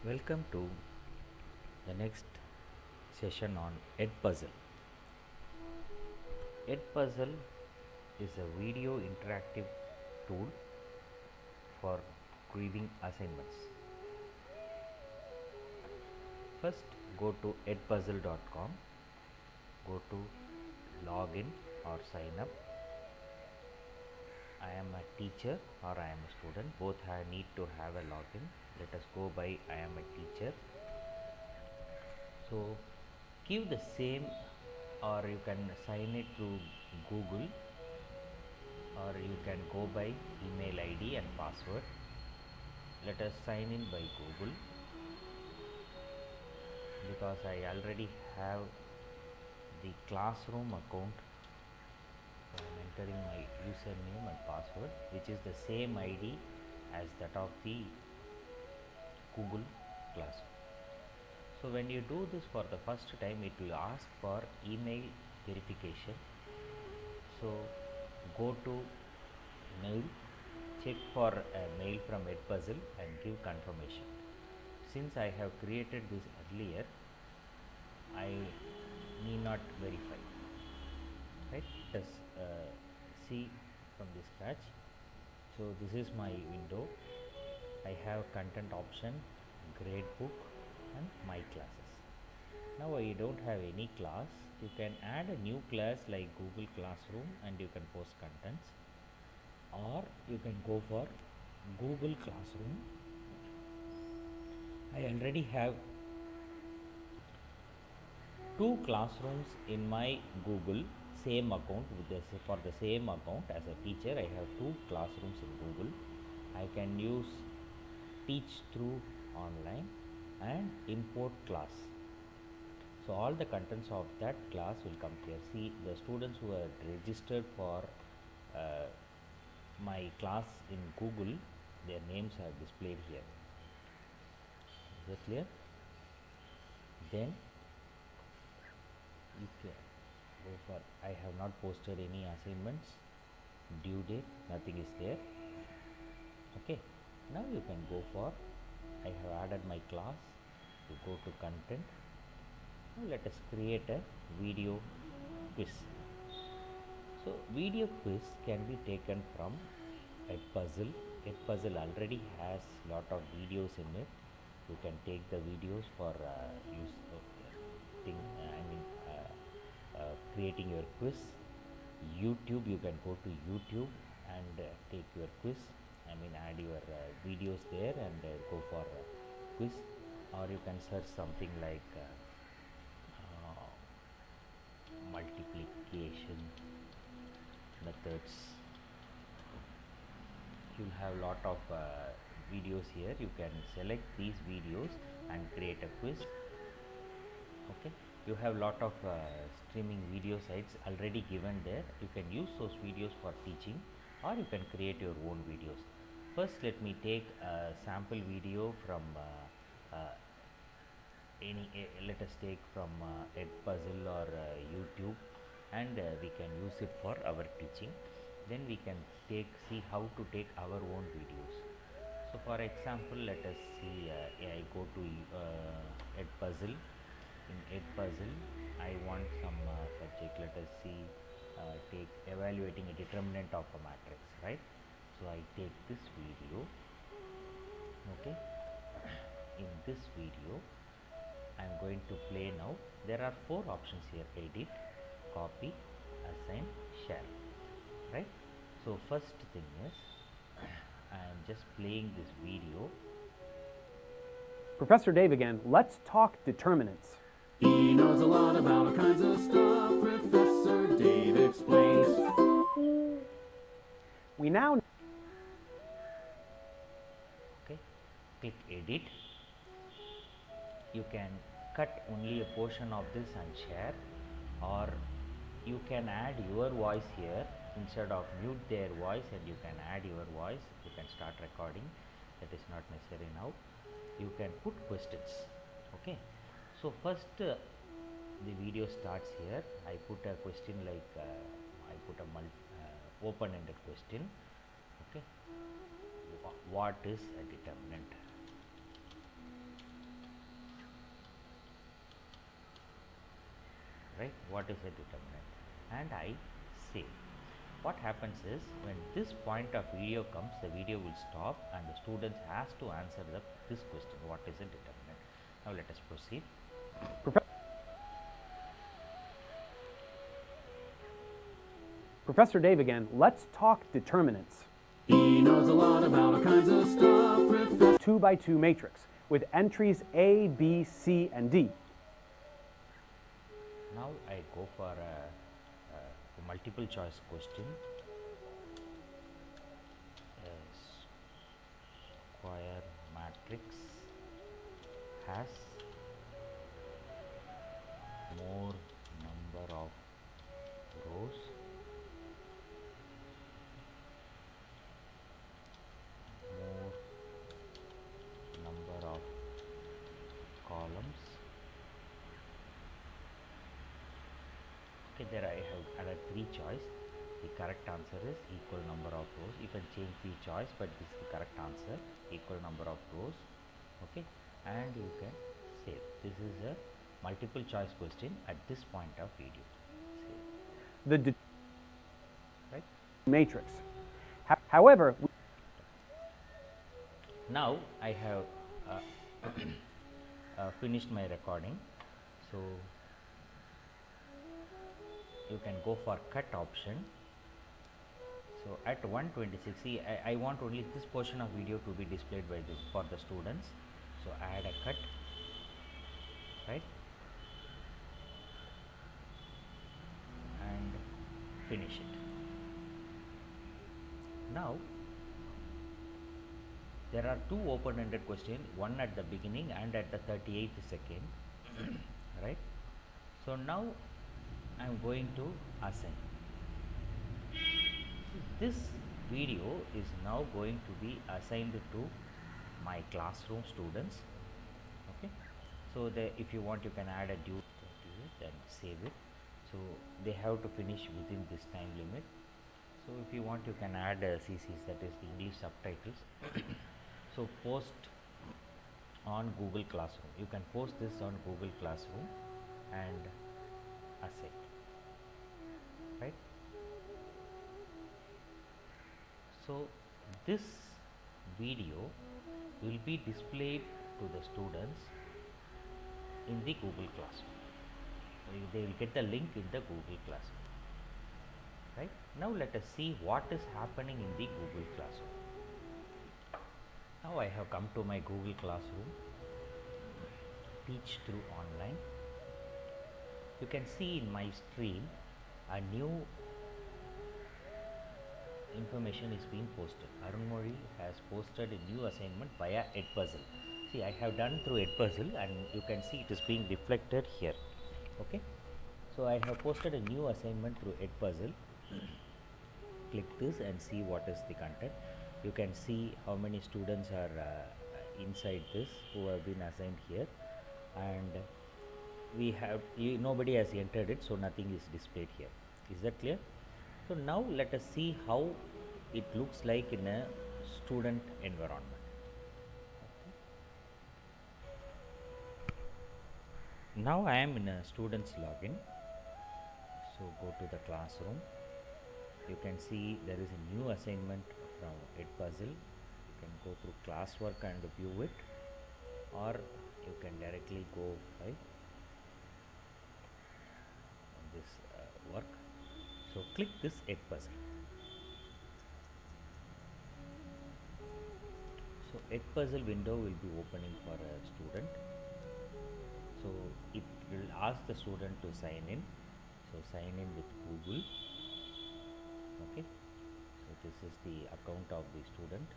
Welcome to the next session on Edpuzzle. Edpuzzle is a video interactive tool for grading assignments. First, go to edpuzzle.com, go to login or sign up. I am a teacher or I am a student, both need to have a login. Let us go by I am a teacher. So give the same, or you can sign it through Google, or you can go by email ID and password. Let us sign in by Google because I already have the classroom account. So I am entering my username and password, which is the same ID as that of the Google Classroom. So when you do this for the first time, it will ask for email verification. So go to mail, check for a mail from Edpuzzle and give confirmation. Since I have created this earlier, I need not verify. Right? Let us see from the scratch. So this is my window. I have content option, grade book and my classes. Now I don't have any class. You can add a new class like Google Classroom and you can post contents, or you can go for Google Classroom. I already have two classrooms in my Google same account. For the same account as a teacher, I have two classrooms in Google. I can use teach through online and import class. So all the contents of that class will come here. See, the students who are registered for my class in Google, their names are displayed here. Is that clear? Then you can go for, I have not posted any assignments, due date, nothing is there. Okay, now you can go for, I have added my class. You go to content. Now let us create a video quiz. So video quiz can be taken from Edpuzzle. Edpuzzle already has lot of videos in it. You can take the videos for creating your quiz. YouTube, you can go to YouTube and take your quiz. Add your videos there and go for quiz, or you can search something like multiplication methods. You'll have lot of videos here. You can select these videos and create a quiz. Okay, you have lot of streaming video sites already given there. You can use those videos for teaching, or you can create your own videos. First, let me take a sample video from let us take from Edpuzzle or YouTube, and we can use it for our teaching. Then we can see how to take our own videos. So for example, let us see, I go to Edpuzzle. In Edpuzzle, I want some subject. Let us see, take evaluating a determinant of a matrix, right? So I take this video. Okay, in this video I am going to play now. There are four options here: edit, copy, assign, share, right? So first thing is, I am just playing this video. Professor Dave again. Let's talk determinants. He knows a lot about all kinds of stuff. Professor Dave explains. We now Click edit. You can cut only a portion of this and share, or you can add your voice here instead of mute their voice, and you can add your voice. You can start recording. That is not necessary now. You can put questions. Okay, so first the video starts here. I put a question like I put a open-ended question. Okay, what is a determinant? right? What is a determinant? And I save. What happens is when this point of video comes, the video will stop and the students has to answer this question, what is a determinant? Now let us proceed. Professor Dave again. Let's talk determinants. He knows a lot about all kinds of stuff. Professor 2 by 2 matrix with entries A, B, C, and D. Now I go for a multiple choice question. A square matrix has more number of rows more number of columns. Okay, there I have added 3 choice. The correct answer is equal number of rows. You can change the choice, but this is the correct answer, equal number of rows. Okay, and you can save. This is a multiple choice question at this point of video. Save. The Right. matrix. However, Now I have finished my recording, so you can go for cut option. So at 126, see, I want only this portion of video to be displayed by for the students, so add a cut, right, and finish it. Now there are 2 open-ended questions, one at the beginning and at the 38th second, right? So now I am going to assign. This video is now going to be assigned to my classroom students. Okay, so if you want, you can add a due to it and save it. So they have to finish within this time limit. So if you want, you can add CCs, that is the English subtitles. So post on Google Classroom. You can post this on Google Classroom and assign, right? So this video will be displayed to the students in the Google Classroom. They will get the link in the Google Classroom, right? Now let us see what is happening in the Google Classroom. Now I have come to my Google Classroom, Teach Through Online. You can see in my screen a new information is being posted. Arunmozhi has posted a new assignment via Edpuzzle. See, I have done through Edpuzzle and you can see it is being reflected here. Okay, so I have posted a new assignment through Edpuzzle. Click this and see what is the content. You can see how many students are inside this who have been assigned here, and we have nobody has entered it, so nothing is displayed here. Is that clear? So now let us see how it looks like in a student environment. Now I am in a student's login. So go to the classroom. You can see there is a new assignment from Edpuzzle. You can go through classwork and view it, or you can directly go by this work. So click this Edpuzzle. So Edpuzzle window will be opening for a student. So it will ask the student to sign in. So sign in with Google. Okay. So this is the account of the student.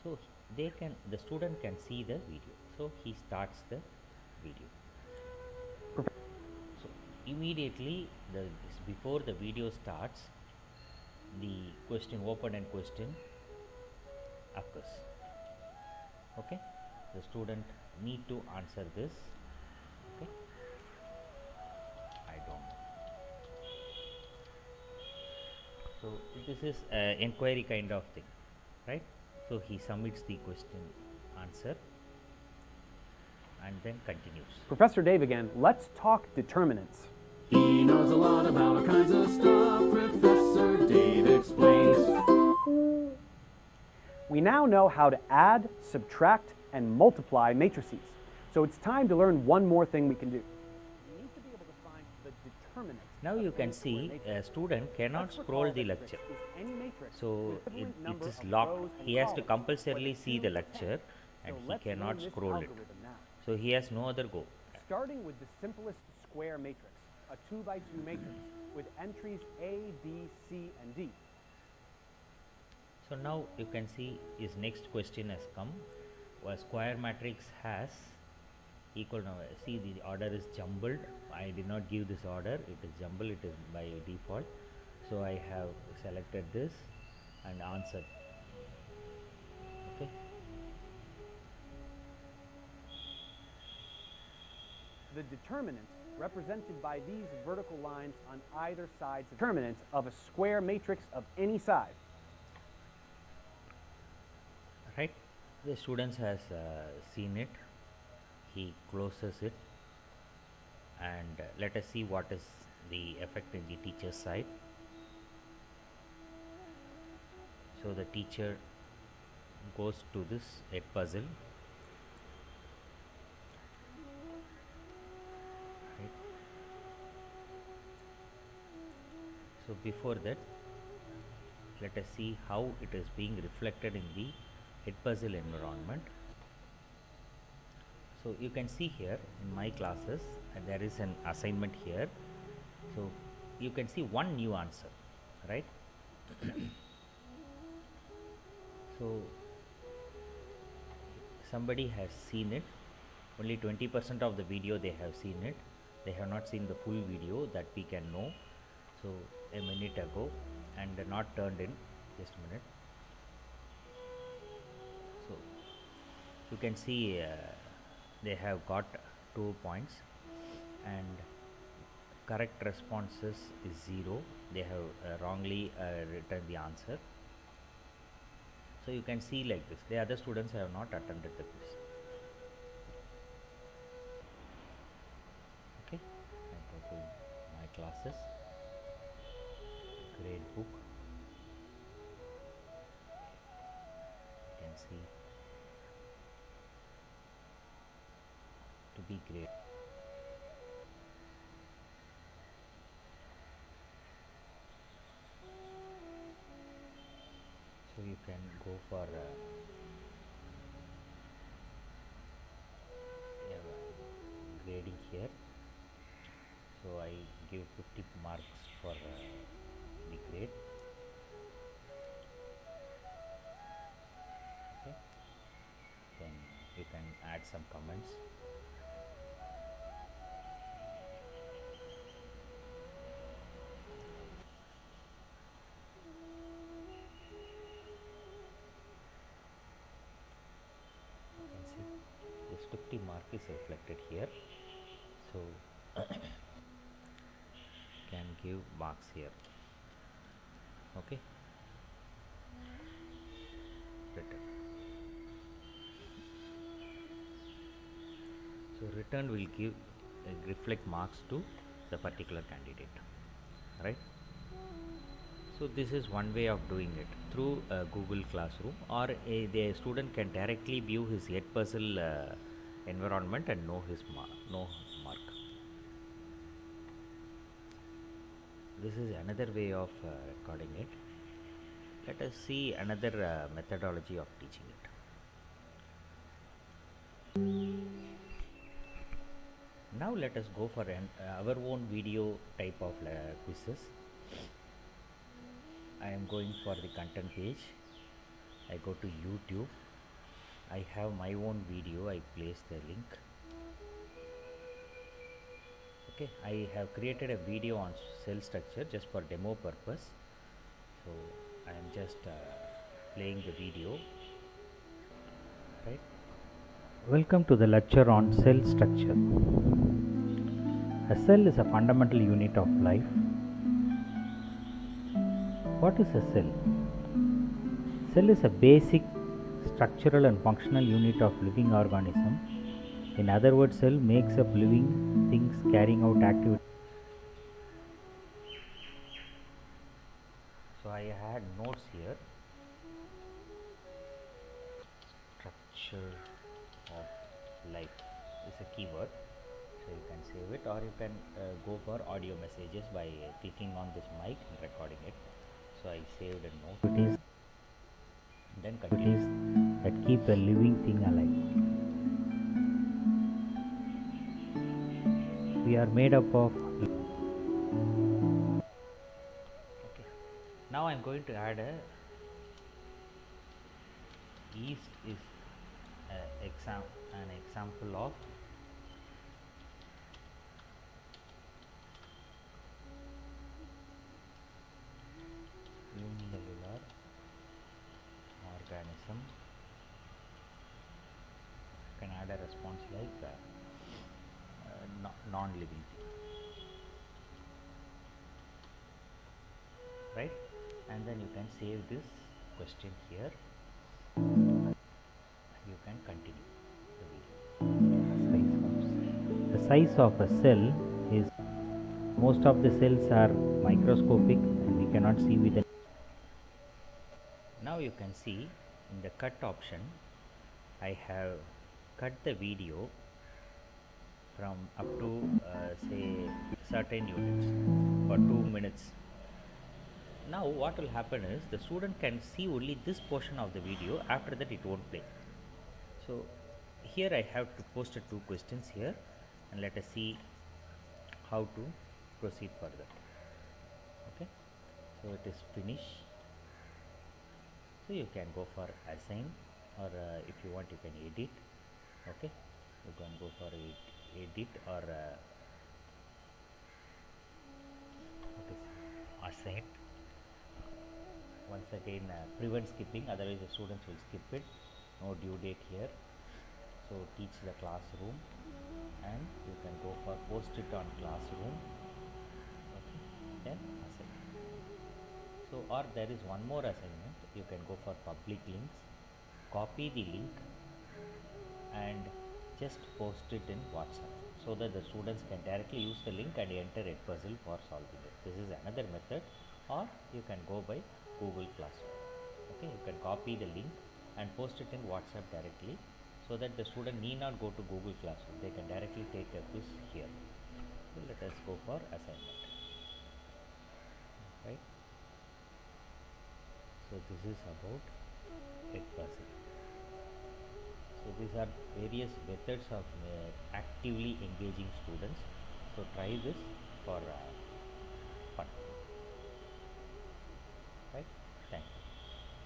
So the student can see the video. So he starts the video. So immediately before the video starts, the question, open-end question occurs. Okay, the student need to answer this. Okay, I don't know. So this is inquiry kind of thing, right? So he submits the question answer. and then continues. Professor Dave again. Let's talk determinants. He knows a lot about all kinds of stuff. Professor Dave explains. We now know how to add, subtract, and multiply matrices. So it's time to learn one more thing we can do. We need to be able to find the determinant. Now you can see a student cannot scroll the lecture. So it is locked. He has to compulsorily see the lecture and he cannot scroll it. So he has no other go. Starting with the simplest square matrix, a 2 by 2 matrix with entries A, B, C, and D. So now you can see his next question has come. A square matrix has equal, now see the order is jumbled. I did not give this order, it is jumbled, it is by default. So I have selected this and answered. Okay. The determinant represented by these vertical lines on either side, determinant of a square matrix of any size. Right, the students has seen it. He closes it and let us see what is the effect in the teacher's side. So the teacher goes to this Edpuzzle. Right. So before that, let us see how it is being reflected in the Edpuzzle environment. So you can see here in my classes there is an assignment here. So you can see one new answer, right? So somebody has seen it, only 20% of the video they have seen it. They have not seen the full video, that we can know. So a minute ago and not turned in, just a minute. So you can see they have got 2 points and correct responses is 0. They have wrongly written the answer. So you can see like this. The other students have not attended the quiz. Okay, I go to my classes, grade book. You can see to be grade. So you can go for grading here. So I give 50 marks for the grade. Okay. Then you can add some comments. You can see this 50 mark is reflected here. So can give marks here. Okay. Return. So return will give reflect marks to the particular candidate, right? So this is one way of doing it through Google Classroom, or the student can directly view his Edpuzzle environment and know his mark. This is another way of recording it. Let us see another methodology of teaching it. Now let us go for our own video type of quizzes. I am going for the content page. I go to YouTube. I have my own video. I place the link. Okay, I have created a video on cell structure just for demo purpose. So I am just playing the video. Right. Welcome to the lecture on cell structure. A cell is a fundamental unit of life. What is a cell? Cell is a basic structural and functional unit of living organism In other words, cell makes up living things carrying out activity. So I had notes here. Structure of life is a keyword, so you can save it, or you can go for audio messages by clicking on this mic and recording it. So I saved a note. It is then activities that keep a living thing alive. We are made up of. Okay. Now I am going to add a yeast is an example of unicellular organism. You can add a response like non-living thing, right? And then you can save this question here. You can continue the video. The size of a cell is, most of the cells are microscopic and we cannot see with a. Now you can see in the cut option I have cut the video from up to say certain units for 2 minutes. Now what will happen is the student can see only this portion of the video, after that it won't play. So here I have to post 2 questions here, and let us see how to proceed further. Okay, so it is finished. So you can go for assign, or if you want you can edit. Okay, you can go for edit or assign. Once again prevent skipping, otherwise the students will skip it. No due date here. So teach the classroom, and you can go for post it on classroom. Okay, then assign. So, or there is one more assignment. You can go for public links, copy the link and just post it in WhatsApp, so that the students can directly use the link and enter Edpuzzle for solving it. This is another method. Or you can go by Google Classroom. Okay, you can copy the link and post it in WhatsApp directly, so that the student need not go to Google Classroom. They can directly take a quiz here. So let us go for assignment. Right. So this is about Edpuzzle. So these are various methods of actively engaging students. So try this for